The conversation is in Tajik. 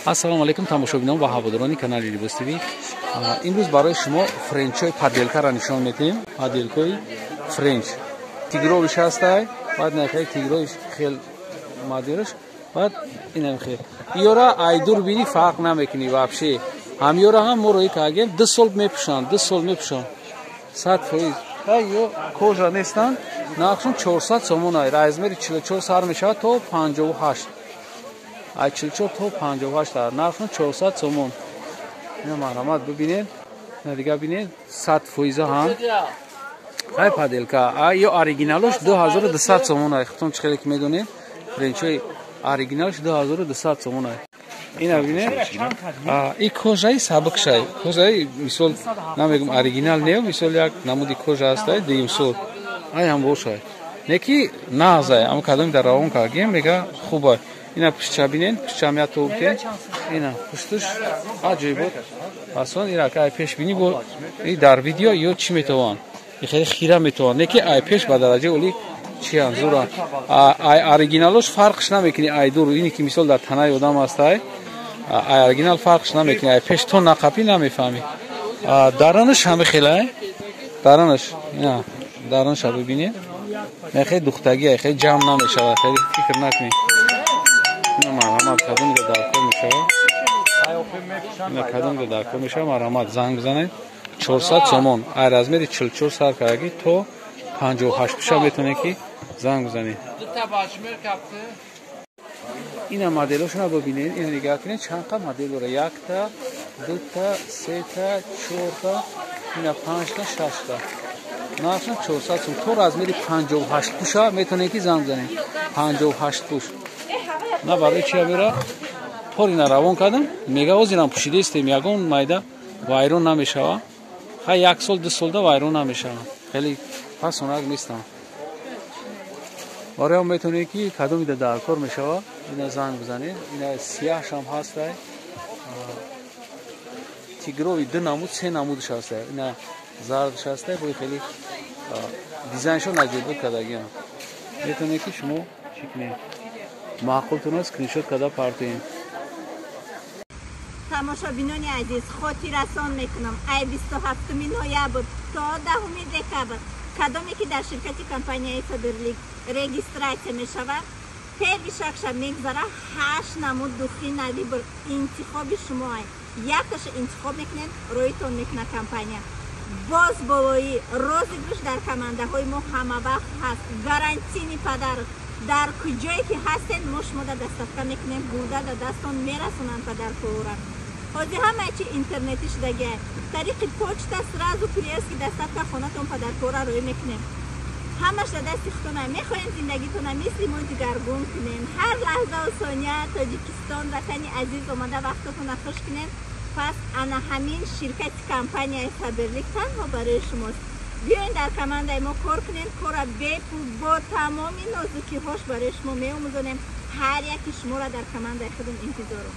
ассалому алайкум тамошобинон ва ҳаводорони канали Libos TV. имрӯз барои шумо френчҳои паделкаро нишон медиҳем. Паделкаи френч тигровиш ҳастай, баъд нахай тигровиш хел модераш, баъд инам хел иёра айдур бини фарқ намекунӣ вообще. ҳамиёра ҳам мо рои кардем 2 сол мепӯшанд, 2 сол мепӯшанд 100%. ё кожа нестанд, нархшон 400 сомон ай, размери 44 сар мешавад то 58. ай 44 то 58 нархшон 400 сомон. ина марҳамат бибинед, дига бинед 100% ҳам. ай паделка, ай ё оригиналош 2200 сомон ай. хутон чӣ хеле ки медонед, френчои оригиналош 2200 сомон ай. ина бинед, и кожаи сабукшай, кожаи мисол намегум оригинал не, мисол як намуди кожа ҳастай димсол. ай ҳам бошай. Неки нағзай, ам кадом дар равон кардем, мега хубай. ина пишча бинед, пишча мето битен. ина пуштуш аҷибот. асон ира ай пеш бини бо и дар видео ё чӣ метавон. И хеле хира метавон. Неки ай пеш ба дараҷаи оли чи анзура. ай оригиналош фарқш намекунӣ ай дур. ини ки мисол дар танаи одам ҳастай. ай оригинал фарқш намекунӣ. ай пеш то нақапӣ намефаҳмӣ. даранаш ҳаме хелай. даранаш, ина даранаш бибинед. хеле духтагӣ, хеле ҷамъ намешавад. хеле фикр накунӣ. ина марҳамат кадом дар кор мешавад. ина кадом дар кор мешавад. марҳамат занг бизанед. 400 сомон. ай размери 44 сар кардаги то 58 пиша метавонед ки занг бизанед. ина моделошона бибинед. ина нигоҳ кунед чанд модел дора. 1 та, 2 та, 3 та, 4 та, ина 5 та, 6 та. нархшон 400 сом. то размери 58 пуша метавонед ки занг бизанед. 58 пуш. на барои чи амира порина равон кардам. мега озирам пушидестем. ягон майда вайрон намешава. ха 1 сол 2 солда вайрон намешава. хеле пасонак нестам. барои ҳам метавонед ки кадоми дар кор мешава. ина занг бизанед. ина сияҳшам ҳастай. тигрови 2 намуд 3 намудш ҳастай. ина зардш ҳастай. бо хеле дизайншон аҷибот кардагиам. метавонед ки шумо чӣ кунед. маъқултон аст скриншот карда партоем. тамошобинони азиз, хотиррасон мекунам. ай 27 ноябр то 10 декабр кадоме ки дар ширкати компанияи Faberlic регистратсия мешавад, перви шахша мегзара 8 намуд духи нави бо интихоби шумо ай. якташа интихоб мекунед, роитон мекунад компания. боз болои розигӯш дар командаҳои мо ҳамавақт ҳаст. гарантини падар. дар куҷое ки ҳастед мо шумода дастафта мекунем, бурда да дастон мерасонанд падаркора. ҳозир ҳамаи чи интернетӣ шудагиа. тариқи почта сразу курьерски дастафта хонатон падаркора рӯй мекунем. ҳамаш да дасти худтона. мехоҳем зиндагитона мисли мо дигаргун кунем. ҳар лаҳзаву сония Тоҷикистон ватани азиз омада вақтатона хуш кунем. пас ана ҳамин ширкати компанияи Faberlic танҳо барои шумост. биёед дар командаи мо кор кунем. кора бепул бо тамоми нозукиҳош барои шумо меомӯзонем. ҳар яки шуморо дар командаи худам интизорам.